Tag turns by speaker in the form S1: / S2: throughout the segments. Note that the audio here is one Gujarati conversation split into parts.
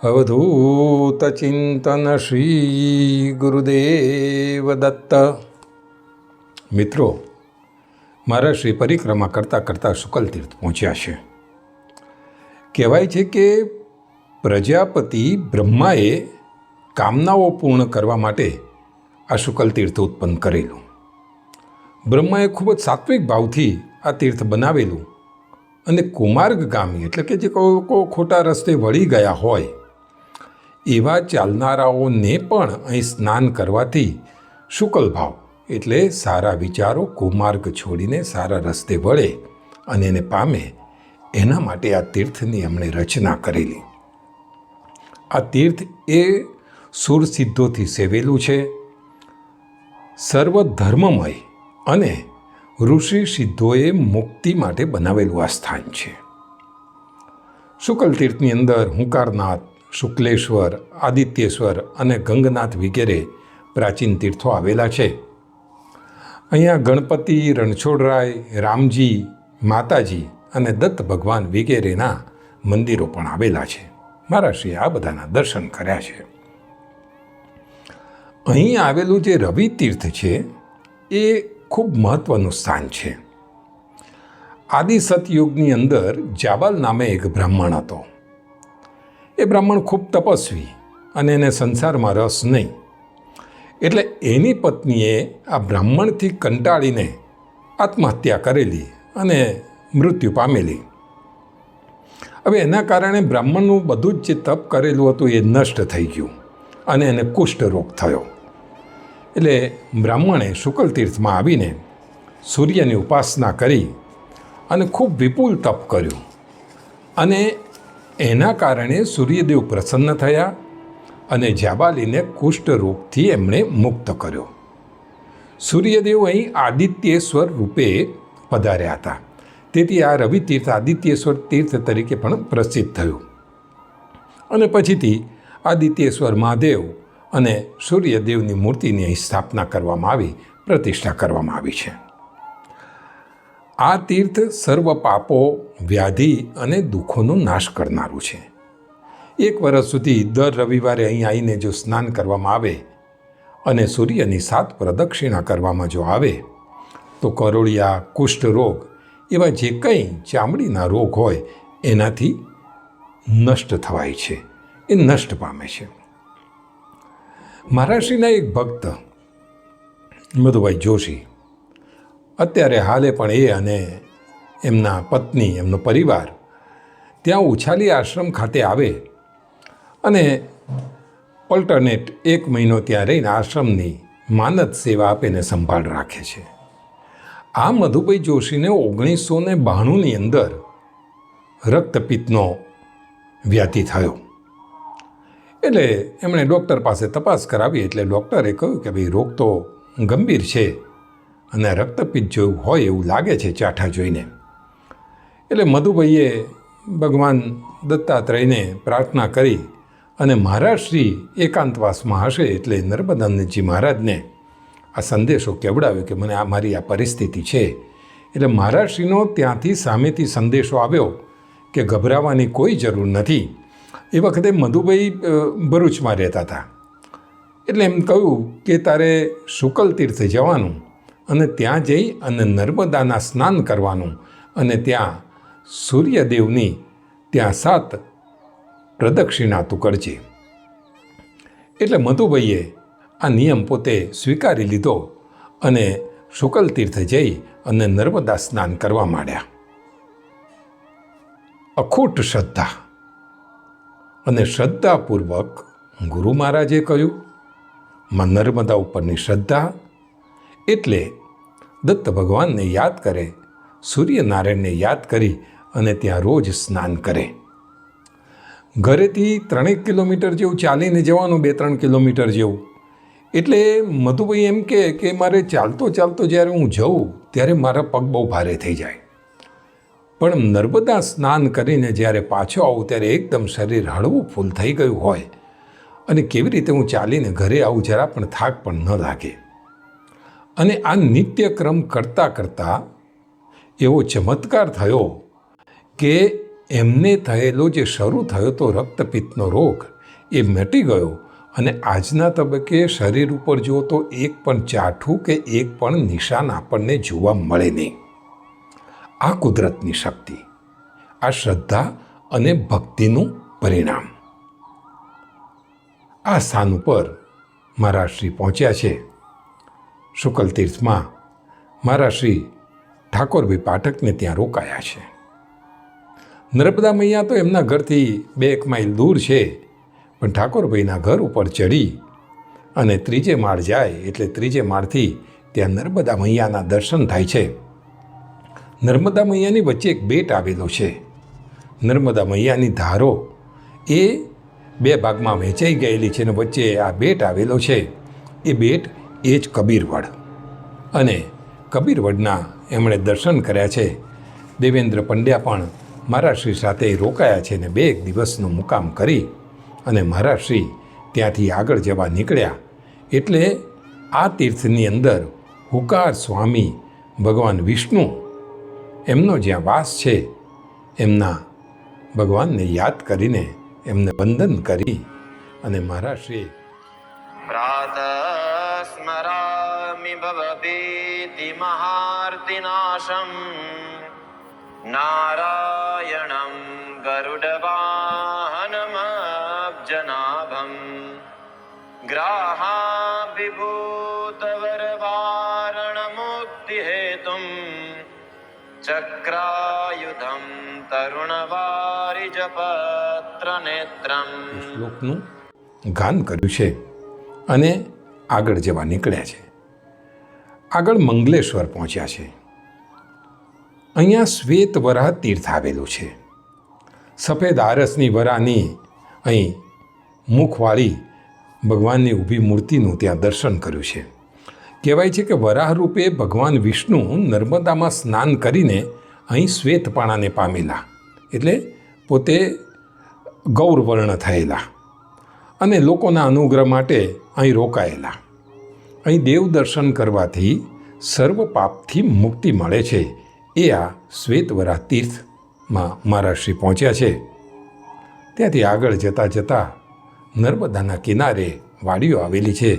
S1: અવધૂત ચિંતન શ્રી ગુરુદેવ દત્ત. મિત્રો, મારા શ્રી પરિક્રમા કરતાં કરતાં શુકલ તીર્થ પહોંચ્યા છે. કહેવાય છે કે પ્રજાપતિ બ્રહ્માએ કામનાઓ પૂર્ણ કરવા માટે આ શુકલ તીર્થ ઉત્પન્ન કરેલું. બ્રહ્માએ ખૂબ જ સાત્વિક ભાવથી આ તીર્થ બનાવેલું અને કુમાર્ગગામી એટલે કે જે કોઈ ખોટા રસ્તે વળી ગયા હોય એવા ચાલનારાઓને પણ અહીં સ્નાન કરવાથી શુકલ ભાવ એટલે સારા વિચારો કુમાર્ગ છોડીને સારા રસ્તે વળે અને એને પામે, એના માટે આ તીર્થની એમણે રચના કરેલી. આ તીર્થ એ સુરસિદ્ધોથી સેવેલું છે, સર્વધર્મમય અને ઋષિ સિદ્ધોએ મુક્તિ માટે બનાવેલું આ સ્થાન છે. શુકલ તીર્થની અંદર હુંકારનાથ, શુક્લેશ્વર, આદિત્યેશ્વર અને ગંગનાથ વગેરે પ્રાચીન તીર્થો આવેલા છે. અહીંયા ગણપતિ, રણછોડરાય, રામજી, માતાજી અને દત્ત ભગવાન વગેરેના મંદિરો પણ આવેલા છે. મહારાજશ્રીએ આ બધાના દર્શન કર્યા છે. અહીં આવેલું જે રવિ તીર્થ છે એ ખૂબ મહત્ત્વનું સ્થાન છે. આદિ સતયુગની અંદર જાબાલ નામે એક બ્રાહ્મણ હતો. એ બ્રાહ્મણ ખૂબ તપસ્વી અને એને સંસારમાં રસ નહીં, એટલે એની પત્નીએ આ બ્રાહ્મણથી કંટાળીને આત્મહત્યા કરેલી અને મૃત્યુ પામેલી. હવે એના કારણે બ્રાહ્મણનું બધું જ જે તપ કરેલું હતું એ નષ્ટ થઈ ગયું અને એને કુષ્ઠ રોગ થયો. એટલે બ્રાહ્મણે શુકલ તીર્થમાં આવીને સૂર્યની ઉપાસના કરી અને ખૂબ વિપુલ તપ કર્યું અને એના કારણે સૂર્યદેવ પ્રસન્ન થયા અને જાબાલીને કુષ્ઠ રોગથી એમણે મુક્ત કર્યો. સૂર્યદેવ અહીં આદિત્યેશ્વર રૂપે પધાર્યા હતા, તેથી આ રવિ તીર્થ આદિત્યેશ્વર તીર્થ તરીકે પણ પ્રસિદ્ધ થયું. અને પછીથી આદિત્યેશ્વર મહાદેવ અને સૂર્યદેવની મૂર્તિની અહીં સ્થાપના કરવામાં આવી, પ્રતિષ્ઠા કરવામાં આવી છે. આ તીર્થ સર્વ પાપો, વ્યાધિ અને દુઃખોનો નાશ કરનારું છે. એક વર્ષ સુધી દર રવિવારે અહીં આવીને જો સ્નાન કરવામાં આવે અને સૂર્યની 7 પ્રદક્ષિણા કરવામાં જો આવે તો કરોળિયા, કુષ્ઠ રોગ એવા જે કંઈ ચામડીના રોગ હોય એનાથી નષ્ટ થવાય છે, એ નષ્ટ પામે છે. મહારાષ્ટ્રના એક ભક્ત મધુભાઈ જોશી અત્યારે હાલે પણ એ અને એમના પત્ની, એમનો પરિવાર ત્યાં ઉછાલી આશ્રમ ખાતે આવે અને ઓલ્ટરનેટ 1 મહિનો ત્યાં રહીને આશ્રમની માનદ સેવા આપીને સંભાળ રાખે છે. આ મધુભાઈ જોશીને 1992ની અંદર રક્તપિત્તનો વ્યાધિ થયો. એટલે એમણે ડૉક્ટર પાસે તપાસ કરાવી, એટલે ડૉક્ટરે કહ્યું કે ભાઈ રોગ તો ગંભીર છે અને રક્તપિત્ત જેવું હોય એવું લાગે છે ચાઠા જોઈને. એટલે મધુભાઈએ ભગવાન દત્તાત્રેયને પ્રાર્થના કરી અને મહારાજશ્રી એકાંતવાસમાં હશે એટલે નર્મદાનંદજી મહારાજને આ સંદેશો કેવડાવ્યો કે મને આ મારી આ પરિસ્થિતિ છે. એટલે મહારાજશ્રીનો ત્યાંથી સામેથી સંદેશો આવ્યો કે ગભરાવાની કોઈ જરૂર નથી. એ વખતે મધુભાઈ ભરૂચમાં રહેતા હતા. એટલે એમ કહ્યું કે તારે શુકલ તીર્થ જવાનું અને ત્યાં જઈ અને નર્મદાના સ્નાન કરવાનું અને ત્યાં સૂર્યદેવની ત્યાં 7 પ્રદક્ષિણા તું કરજે. એટલે મધુભાઈએ આ નિયમ પોતે સ્વીકારી લીધો અને શુકલ તીર્થ જઈ અને નર્મદા સ્નાન કરવા માંડ્યા. અખૂટ શ્રદ્ધા અને શ્રદ્ધાપૂર્વક ગુરુ મહારાજે કહ્યું, માં નર્મદા ઉપરની શ્રદ્ધા એટલે દત્ત ભગવાનને યાદ કરે, સૂર્યનારાયણને યાદ કરી અને ત્યાં રોજ સ્નાન કરે. ઘરેથી 3 કિલોમીટર જેવું ચાલીને જવાનું, 2-3 કિલોમીટર જેવું. એટલે મધુભાઈ એમ કે મારે ચાલતો ચાલતો જ્યારે હું જઉં ત્યારે મારા પગ બહુ ભારે થઈ જાય, પણ નર્મદા સ્નાન કરીને જ્યારે પાછો આવું ત્યારે એકદમ શરીર હળવું ફૂલ થઈ ગયું હોય અને કેવી રીતે હું ચાલીને ઘરે આવું જરા પણ થાક પણ ન લાગે. અને આ નિત્યક્રમ કરતાં કરતાં એવો ચમત્કાર થયો કે એમને થયેલો જે શરૂ થયો તો રક્તપિત્તનો રોગ એ મટી ગયો અને આજના તબક્કે શરીર ઉપર જુઓ તો એક પણ ચાઠું કે એક પણ નિશાન આપણને જોવા મળે નહીં. આ કુદરતની શક્તિ, આ શ્રદ્ધા અને ભક્તિનું પરિણામ. આ સ્થાન ઉપર મારા શ્રી પહોંચ્યા છે. શુકલ તીર્થમાં મારા શ્રી ઠાકોરભાઈ પાઠકને ત્યાં રોકાયા છે. નર્મદા મૈયા તો એમના ઘરથી 2 માઇલ દૂર છે, પણ ઠાકોરભાઈના ઘર ઉપર ચડી અને 3જે માળ જાય એટલે 3જે માળથી ત્યાં નર્મદા મૈયાના દર્શન થાય છે. નર્મદા મૈયાની વચ્ચે એક બેટ આવેલો છે. નર્મદા મૈયાની ધારો એ 2 ભાગમાં વહેંચાઈ ગયેલી છે અને વચ્ચે આ બેટ આવેલો છે. એ બેટ એ જ કબીરવડ, અને કબીરવડના એમણે દર્શન કર્યા છે. દેવેન્દ્ર પંડ્યા પણ મહારાજશ્રી સાથે રોકાયા છે અને 2 દિવસનો મુકામ કરી અને મહારાજશ્રી ત્યાંથી આગળ જવા નીકળ્યા. એટલે આ તીર્થની અંદર હુંકાર સ્વામી ભગવાન વિષ્ણુ એમનો જ્યાં વાસ છે, એમના ભગવાનને યાદ કરીને એમને વંદન કરી અને મહારાજશ્રીએ
S2: પ્રાતઃ સ્મરામિ ભવભીતિ મહાર્તિનાશમ નારાયણં ગરુડવાહનમબ્જનાભં ગ્રાહાભિભૂતવરવારણમુક્તિહેતું ચક્રાયુધં તરુણવારિજપત્રનેત્રમ
S1: શ્લોકનું ગાન કર્યું છે અને આગળ જવા નીકળ્યા છે. આગળ મંગલેશ્વર પહોંચ્યા છે. અહીંયા શ્વેત વરાહ તીર્થ આવેલું છે. સફેદ આરસની વરાની અહીં મુખવાળી ભગવાનની ઊભી મૂર્તિનું ત્યાં દર્શન કર્યું છે. કહેવાય છે કે વરાહ રૂપે ભગવાન વિષ્ણુ નર્મદામાં સ્નાન કરીને અહીં શ્વેતપાણાને પામેલા, એટલે પોતે ગૌરવર્ણ થયેલા અને લોકોના અનુગ્રહ માટે અહીં રોકાયેલા. અહીં દેવ દર્શન કરવાથી સર્વ પાપથી મુક્તિ મળે છે. એ આ શ્વેતવરાહ તીર્થમાં મહારાજશ્રી પહોંચ્યા છે. ત્યાંથી આગળ જતાં જતાં નર્મદાના કિનારે વાડીઓ આવેલી છે.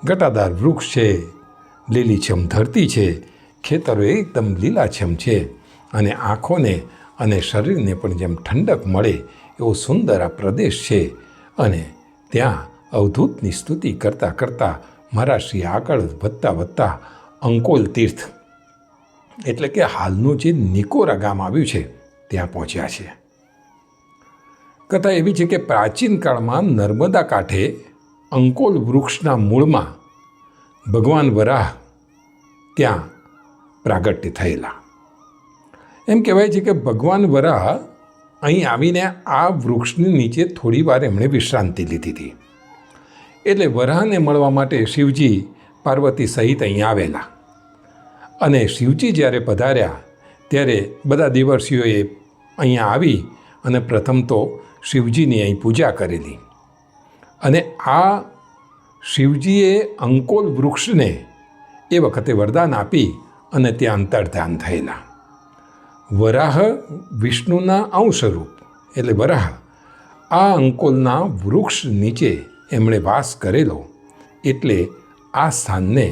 S1: ઘટાદાર વૃક્ષ છે, લીલીછમ ધરતી છે, ખેતરો એકદમ લીલાછમ છે અને આંખોને અને શરીરને પણ જેમ ઠંડક મળે એવો સુંદર આ પ્રદેશ છે. અને ત્યાં અવધૂતની સ્તુતિ કરતાં કરતાં મહારાજશ્રી આગળ વધતા અંકોલ તીર્થ એટલે કે હાલનું જે નિકોરા ગામ આવ્યું છે ત્યાં પહોંચ્યા છે. કથા એવી છે કે પ્રાચીન કાળમાં નર્મદા કાંઠે અંકોલ વૃક્ષના મૂળમાં ભગવાન વરાહ ત્યાં પ્રાગટ્ય થયેલા. એમ કહેવાય છે કે ભગવાન વરાહ અહીં આવીને આ વૃક્ષની નીચે થોડી વાર એમણે વિશ્રાંતિ લીધી હતી. એટલે વરાહને મળવા માટે શિવજી પાર્વતી સહિત અહીં આવેલા અને શિવજી જ્યારે પધાર્યા ત્યારે બધા દેવર્ષિઓએ અહીંયા આવી અને પ્રથમ તો શિવજીની અહીં પૂજા કરેલી. અને આ શિવજીએ અંકોલ વૃક્ષને એ વખતે વરદાન આપી અને ત્યાં અંતર્ધાન થયેલા. વરાહ વિષ્ણુના અંશરૂપ એટલે વરાહ આ અંકોલના વૃક્ષ નીચે એમણે વાસ કરેલો, એટલે આ સ્થાનને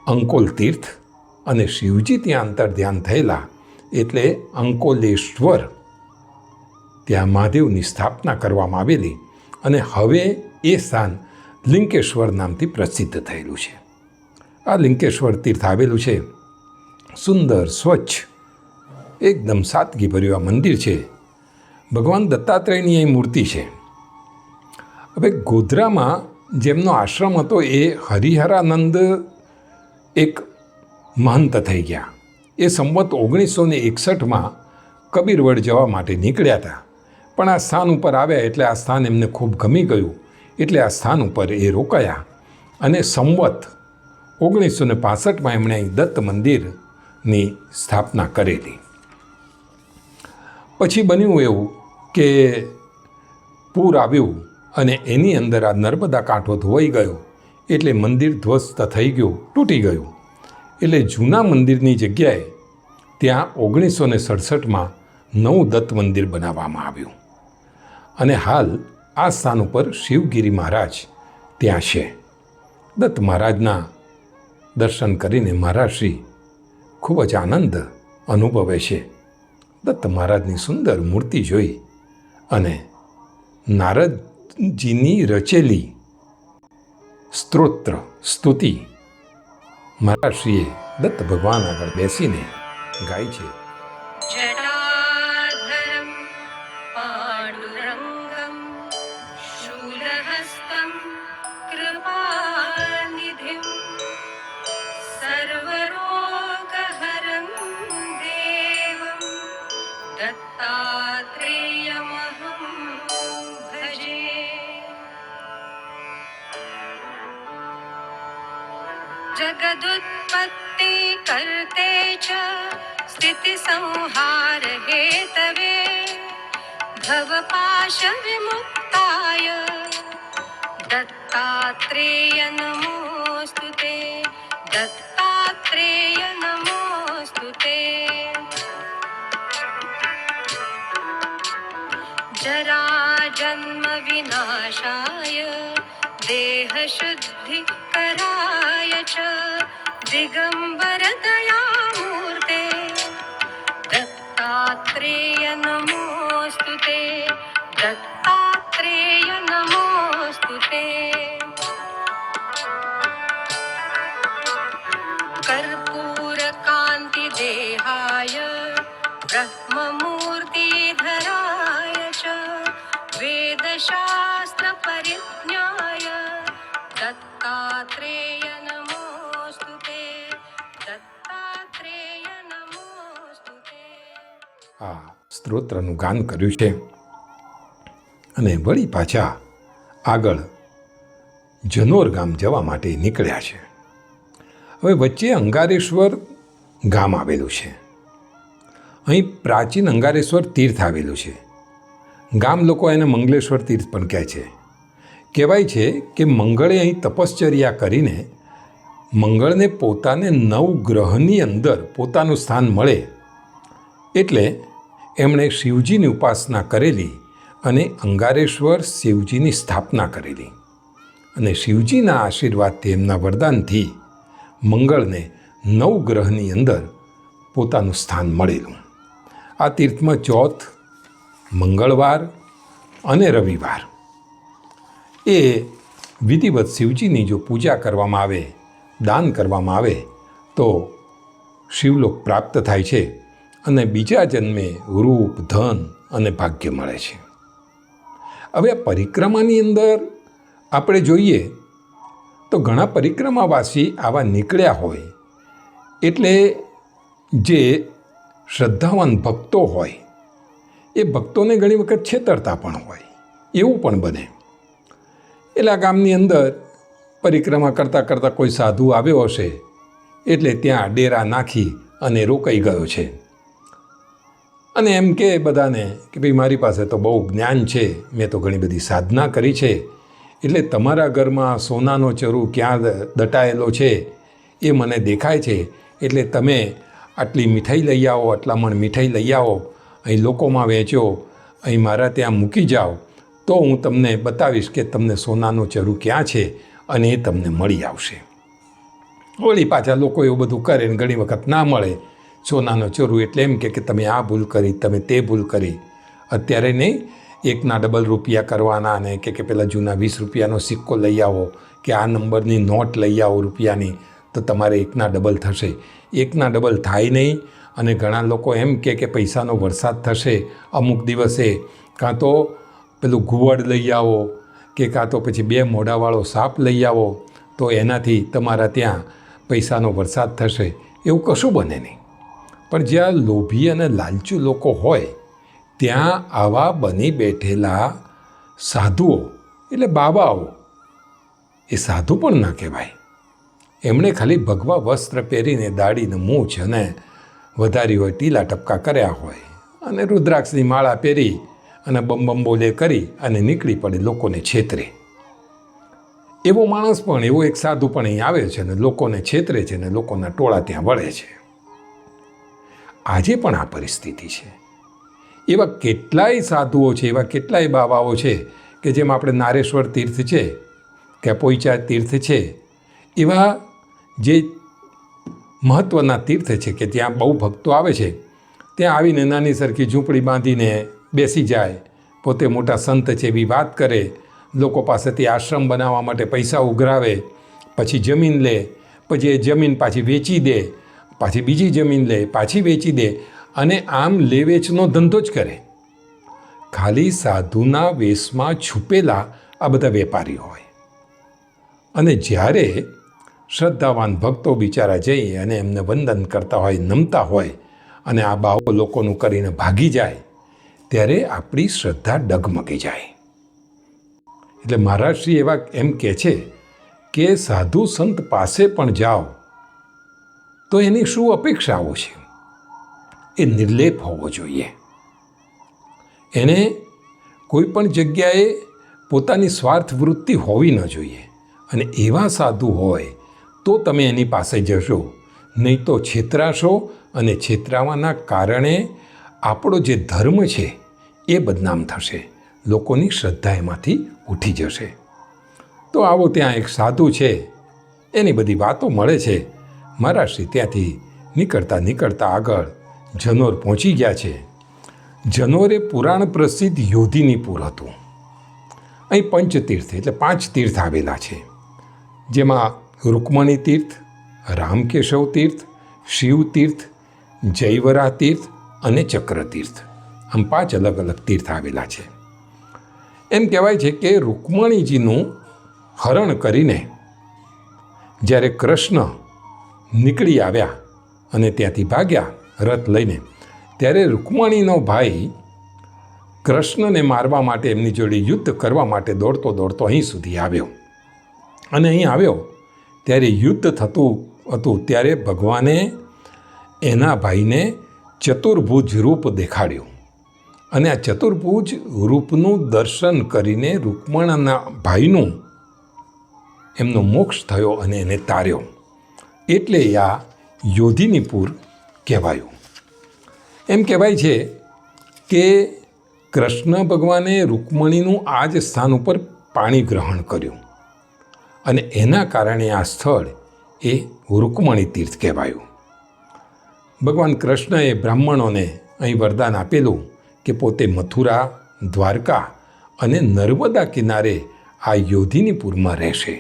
S1: અંકોલ તીર્થ અને શિવજી ત્યાં અંતર્ધ્યાન થયેલા એટલે અંકોલેશ્વર ત્યાં મહાદેવની સ્થાપના કરવામાં આવેલી અને હવે એ સ્થાન લિંકેશ્વર નામથી પ્રસિદ્ધ થયેલું છે. આ લિંકેશ્વર તીર્થ આવેલું છે. સુંદર સ્વચ્છ એકદમ સાદગીભર્યું આ મંદિર છે. ભગવાન દત્તાત્રેયની અહીં મૂર્તિ છે. હવે ગોધરામાં જેમનો આશ્રમ હતો એ હરિહરાનંદ એક મહંત થઈ ગયા. એ સંવત 1961માં કબીરવડ જવા માટે નીકળ્યા હતા, પણ આ સ્થાન ઉપર આવ્યા એટલે આ સ્થાન એમને ખૂબ ગમી ગયું એટલે આ સ્થાન ઉપર એ રોકાયા અને સંવત 1965માં એમણે અહીં દત્ત મંદિરની સ્થાપના કરેલી. પછી બન્યું એવું કે પૂર આવ્યું અને એની અંદર આ નર્મદા કાંઠો ધોવાઈ ગયો એટલે મંદિર ધ્વસ્ત થઈ ગયું, તૂટી ગયું. એટલે જૂના મંદિરની જગ્યાએ ત્યાં 1967માં નવું દત્ત મંદિર બનાવવામાં આવ્યું અને હાલ આ સ્થાન ઉપર શિવગીરી મહારાજ ત્યાં છે. દત્ત મહારાજના દર્શન કરીને મહારાજશ્રી ખૂબ જ આનંદ અનુભવે છે. દત્ત મહારાજની સુંદર મૂર્તિ જોઈ અને નારદજીની રચેલી સ્તોત્ર સ્તુતિ મહારાજશ્રીએ દત્ત ભગવાન આગળ બેસીને ગાય છે.
S3: जटाधरं पाण्डुरङ्गं शूलहस्तं कृपानिधिं सर्वरोगहरं देवं दत्तात्रेयमहं भजे. जगदुत्पत्ति कर्ते च स्थिति संहार हेतवे भवपाश विमुक्ताय दत्तात्रेय नमोस्तुते. दत्तात्रेय नमोस्तुते. जरा जन्म विनाशाय देह शुद्धि कराय च दिगंबर दयामूर्ते दत्तात्रेय नमोस्तुते. दत्तात्रेय नमोस्तुते. कर्पूर कांति देहाय ब्रह्ममूर्तिधराय च वेदशास्त्र परिज्ञाय दत्तात्रेय नमोस्तुते. दत्तात्रेय नमोस्तुते.
S1: આ સ્તોત્રનું ગાન કર્યું છે અને વળી પાછા આગળ જનોર ગામ જવા માટે નીકળ્યા છે. હવે વચ્ચે અંગારેશ્વર ગામ આવેલું છે. અહીં પ્રાચીન અંગારેશ્વર તીર્થ આવેલું છે. ગામ લોકો એને મંગલેશ્વર તીર્થ પણ કહે છે. કહેવાય છે કે મંગળે અહીં તપશ્ચર્યા કરીને મંગળને પોતાને નવગ્રહની અંદર પોતાનું સ્થાન મળે એટલે એમણે શિવજીની ઉપાસના કરેલી અને અંગારેશ્વર શિવજીની સ્થાપના કરેલી અને શિવજીના આશીર્વાદથી એમના વરદાનથી મંગળને નવગ્રહની અંદર પોતાનું સ્થાન મળેલું. આ તીર્થમાં ચોથ, મંગળવાર અને રવિવાર એ વિધિવત શિવજીની જો પૂજા કરવામાં આવે, દાન કરવામાં આવે તો શિવલોક પ્રાપ્ત થાય છે અને બીજા જન્મે રૂપ, ધન અને ભાગ્ય મળે છે. હવે આ પરિક્રમાની અંદર આપણે જોઈએ તો ઘણા પરિક્રમાવાસી આવા નીકળ્યા હોય એટલે જે શ્રદ્ધાવાન ભક્તો હોય એ ભક્તોને ઘણી વખત છેતરતા પણ હોય, એવું પણ બને. એટલે આ ગામની અંદર પરિક્રમા કરતાં કરતાં કોઈ સાધુ આવ્યો હશે એટલે ત્યાં ડેરા નાખી અને રોકાઈ ગયો છે અને એમ કે બધાને કે ભાઈ મારી પાસે તો બહુ જ્ઞાન છે, મેં તો ઘણી બધી સાધના કરી છે, એટલે તમારા ઘરમાં સોનાનો ચરુ ક્યાં દટાયેલો છે એ મને દેખાય છે, એટલે તમે આટલી મીઠાઈ લઈ આવો, આટલા મણ મીઠાઈ લઈ આવો, અહીં લોકોમાં વેચો, અહીં મારા ત્યાં મૂકી જાઓ તો હું તમને બતાવીશ કે તમને સોનાનો ચરુ ક્યાં છે અને એ તમને મળી આવશે. વળી પાછા લોકો એવું બધું કરે ને ઘણી વખત ના મળે સોનાનો ચરુ એટલે એમ કે તમે આ ભૂલ કરી, તમે તે ભૂલ કરી. અત્યારે નહીં, એકના ડબલ રૂપિયા કરવાના અને કે પેલા જૂના 20 રૂપિયાનો સિક્કો લઈ આવો કે આ નંબરની નોટ લઈ આવો રૂપિયાની તો તમારે એકના ડબલ થશે. એકના ડબલ થાય નહીં અને ઘણા લોકો એમ કે પૈસાનો વરસાદ થશે અમુક દિવસે, કાં તો પેલું ઘુવડ લઈ આવો કે કાં તો પછી 2 મોઢાવાળો સાપ લઈ આવો તો એનાથી તમારા ત્યાં પૈસાનો વરસાદ થશે. એવું કશું બને નહીં. પણ જ્યાં લોભી અને લાલચુ લોકો હોય ત્યાં આવા બની બેઠેલા સાધુઓ એટલે બાબાઓ, એ સાધુ પણ ના કહેવાય. એમણે ખાલી ભગવા વસ્ત્ર પહેરીને દાઢીને મૂછ અને વધારી હોય ટીલા ટપકા કર્યા હોય અને રુદ્રાક્ષની માળા પહેરી અને બમ બોલે કરી અને નીકળી પડે લોકોને છેતરે. એવો માણસ પણ, એવો એક સાધુ પણ અહીં આવે છે અને લોકોને છેતરે છે અને લોકોના ટોળા ત્યાં વળે છે. આજે પણ આ પરિસ્થિતિ છે. એવા કેટલાય સાધુઓ છે, એવા કેટલાય બાવાઓ છે કે જેમ આપણે નારેશ્વર તીર્થ છે કે પોઈચા તીર્થ છે, એવા જે મહત્ત્વના તીર્થ છે કે ત્યાં બહુ ભક્તો આવે છે, ત્યાં આવીને નાની સરખી ઝૂંપડી બાંધીને બેસી જાય, પોતે મોટા સંત છે એવી વાત કરે, લોકો પાસેથી આશ્રમ બનાવવા માટે પૈસા ઉઘરાવે, પછી જમીન લે, પછી એ જમીન પાછી વેચી દે, પાછી બીજી જમીન લે, પાછી વેચી દે, અને આમ લે વેચનો ધંધો જ કરે. ખાલી સાધુના વેશમાં છુપેલા આ બધા વેપારીઓ હોય. અને જ્યારે શ્રદ્ધાવાન ભક્તો બિચારા જઈ અને એમને વંદન કરતા હોય, નમતા હોય, અને આ બાવો લોકોનું કરીને ભાગી જાય, ત્યારે આપણી શ્રદ્ધા ડગમગી જાય. એટલે મહારાજશ્રી એવા એમ કહે છે કે સાધુ સંત પાસે પણ જાઓ તો એની શું અપેક્ષાઓ છે? એ નિર્લેપ હોવો જોઈએ. એને કોઈ પણ જગ્યાએ પોતાની સ્વાર્થ વૃત્તિ હોવી ન જોઈએ. અને એવા સાધુ હોય તો તમે એની પાસે જશો, નહીં તો છેતરાશો, અને છેતરાવાના કારણે આપણો જે ધર્મ છે એ બદનામ થશે, લોકોની શ્રદ્ધા એમાંથી ઉઠી જશે. તો આવો ત્યાં એક સાધુ છે, એની બધી વાતો મળે છે. મહારાજશ્રી ત્યાંથી નીકળતા આગળ જનોર પહોંચી ગયા છે. જનોર એ પુરાણ પ્રસિદ્ધ યોધિનીપુર હતું. અહીં પંચતીર્થ એટલે 5 તીર્થ આવેલા છે, જેમાં રૂકમણી તીર્થ, રામકેશવ તીર્થ, શિવ તીર્થ, જયવરા તીર્થ અને ચક્ર તીર્થ, આમ 5 અલગ અલગ તીર્થ આવેલા છે. એમ કહેવાય છે કે રૂકમણીજીનું હરણ કરીને જ્યારે કૃષ્ણ નીકળી આવ્યા અને ત્યાંથી ભાગ્યા રથ લઈને, ત્યારે રૂકમણીનો ભાઈ કૃષ્ણને મારવા માટે, એમની જોડે યુદ્ધ કરવા માટે દોડતો અહીં સુધી આવ્યો. અને અહીં આવ્યો ત્યારે યુદ્ધ થતું હતું, ત્યારે ભગવાને એના ભાઈને ચતુર્ભુજ રૂપ દેખાડ્યું. અને આ ચતુર્ભુજ રૂપનું દર્શન કરીને રૂકમણના ભાઈનું એમનો મોક્ષ થયો અને એને તાર્યો. એટલે આ યોધિનીપુર કહેવાયું. એમ કહેવાય છે કે કૃષ્ણ ભગવાને રૂકમણીનું આ જ સ્થાન ઉપર પાણી ગ્રહણ કર્યું, અને એના કારણે આ સ્થળ એ રૂકમણી તીર્થ કહેવાયું. ભગવાન કૃષ્ણએ બ્રાહ્મણોને અહીં વરદાન આપેલું કે પોતે મથુરા, દ્વારકા અને નર્મદા કિનારે આ યોધિનીપુરમાં રહેશે,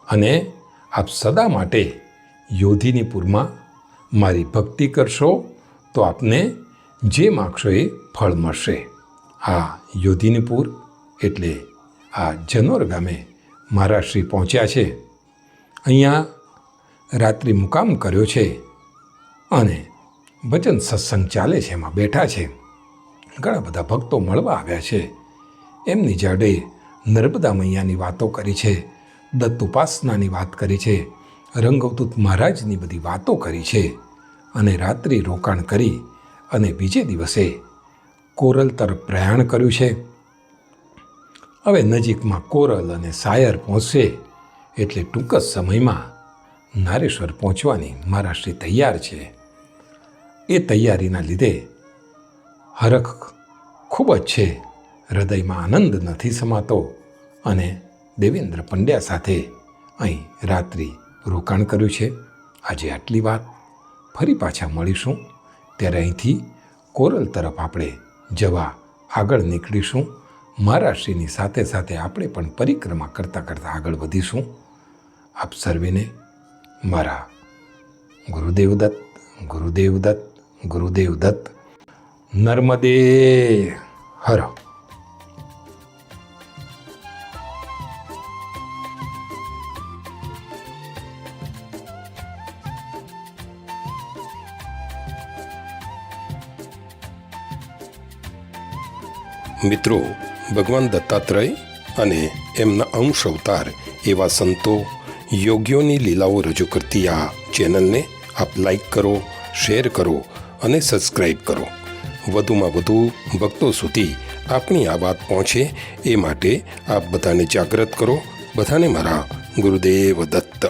S1: અને આપ સદા માટે યોધિનીપુરમાં મારી ભક્તિ કરશો તો આપને જે માગશો એ ફળ મળશે. આ યોધિનીપુર એટલે આ જનોર ગામે મહારાજશ્રી પહોંચ્યા છે. અહીંયા રાત્રિ મુકામ કર્યો છે, અને ભજન સત્સંગ ચાલે છે, એમાં બેઠા છે. ઘણા બધા ભક્તો મળવા આવ્યા છે. એમની જાડે નર્મદા મૈયાની વાતો કરી છે, દત્ત ઉપાસનાની વાત કરી છે, રંગવદૂત મહારાજની બધી વાતો કરી છે, અને રાત્રિ રોકાણ કરી અને બીજે દિવસે કોરલ તરફ પ્રયાણ કર્યું છે. હવે નજીકમાં કોરલ અને સાયર પહોંચશે, એટલે ટૂંક જ સમયમાં નારેશ્વર પહોંચવાની મહારાજશ્રી તૈયાર છે. એ તૈયારીના લીધે હરખ ખૂબ જ છે, હૃદયમાં આનંદ નથી સમાતો, અને દેવેન્દ્ર પંડ્યા સાથે અહીં રાત્રિ રોકાણ કર્યું છે. આજે આટલી વાત. ફરી પાછા મળીશું ત્યારે અહીંથી કોરલ તરફ આપણે જવા આગળ નીકળીશું. મહારાજશ્રીની સાથે સાથે આપણે પણ પરિક્રમા કરતાં આગળ વધીશું. આપ સર્વેને મારા ગુરુદેવ દત્ત, ગુરુદેવ દત્ત, ગુરુદેવ દત્ત. નર્મદે હર.
S4: મિત્રો, ભગવાન દત્તાત્રેય અને એમના અંશ અવતાર એવા સંતો, યોગીઓની લીલાઓ રજૂ કરતી આ ચેનલને આપ લાઈક કરો, શેર કરો અને સબસ્ક્રાઈબ કરો. વધુમાં વધુ ભક્તો સુધી આપણી આ વાત પહોંચે એ માટે આપ બધાને જાગૃત કરો. બધાને મારા ગુરુદેવ દત્ત.